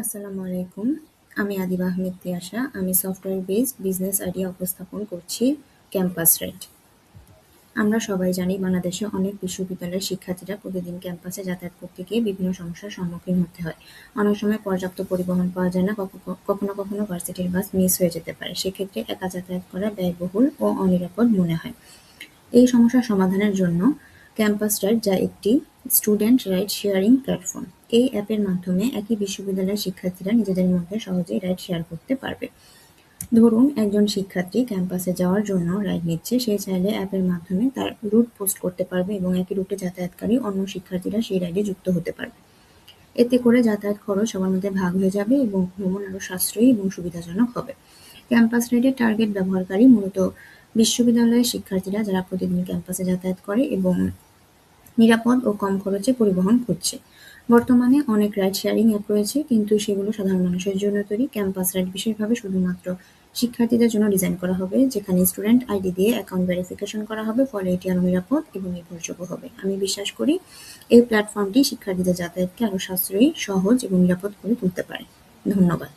আসসালামু আলাইকুম। আমি আদিবা আহমেদ তিয়াশা। আমি সফটওয়্যার বেসড বিজনেস আইডিয়া উপস্থাপন করছি ক্যাম্পাস রাইড। আমরা সবাই জানি বাংলাদেশে অনেক বিশ্ববিদ্যালয়ের শিক্ষার্থীরা প্রতিদিন ক্যাম্পাসে যাতায়াত করতে গিয়ে বিভিন্ন সমস্যার সম্মুখীন হতে হয়। অনেক সময় পর্যাপ্ত পরিবহন পাওয়া যায় না, কখনো কখনো ভার্সিটির বাস মিস হয়ে যেতে পারে। সেক্ষেত্রে একা যাতায়াত করা ব্যয়বহুল ও অনিরাপদ মনে হয়। এই সমস্যার সমাধানের জন্য ক্যাম্পাস রাইড, যা একটি স্টুডেন্ট রাইড শেয়ারিং প্ল্যাটফর্ম। এই অ্যাপের মাধ্যমে একই বিশ্ববিদ্যালয়ের শিক্ষার্থীরা নিজেদের মধ্যে সহজেই রাইড শেয়ার করতে পারবে। ধরুন, একজন শিক্ষার্থী ক্যাম্পাসে যাওয়ার জন্য রাইড নিচ্ছে। সে চাইলে অ্যাপের মাধ্যমে তার রুট পোস্ট করতে পারবে এবং একই রুটে যাতায়াতকারী অন্য শিক্ষার্থীরা সেই রাইডে যুক্ত হতে পারবে। এতে করে যাতায়াত খরচ সবার মধ্যে ভাগ হয়ে যাবে এবং ভ্রমণ আরও সাশ্রয়ী এবং সুবিধাজনক হবে। ক্যাম্পাস রাইডের টার্গেট ব্যবহারকারী মূলত বিশ্ববিদ্যালয়ের শিক্ষার্থীরা, যারা প্রতিদিন ক্যাম্পাসে যাতায়াত করে এবং নিরাপদ ও কম খরচে পরিবহন খুঁজছে। বর্তমানে অনেক রাইড শেয়ারিং অ্যাপ রয়েছে, কিন্তু সেগুলো সাধারণ মানুষের জন্য তৈরি। ক্যাম্পাস রাইড বিশেষভাবে শুধুমাত্র শিক্ষার্থীদের জন্য ডিজাইন করা হবে, যেখানে স্টুডেন্ট আইডি দিয়ে অ্যাকাউন্ট ভেরিফিকেশন করা হবে, ফলে এটি আরও নিরাপদ এবং নির্ভরযোগ্য হবে। আমি বিশ্বাস করি এই প্ল্যাটফর্মটি শিক্ষার্থীদের যাতায়াতকে আরও সাশ্রয়ী, সহজ এবং নিরাপদ করে তুলতে পারে। ধন্যবাদ।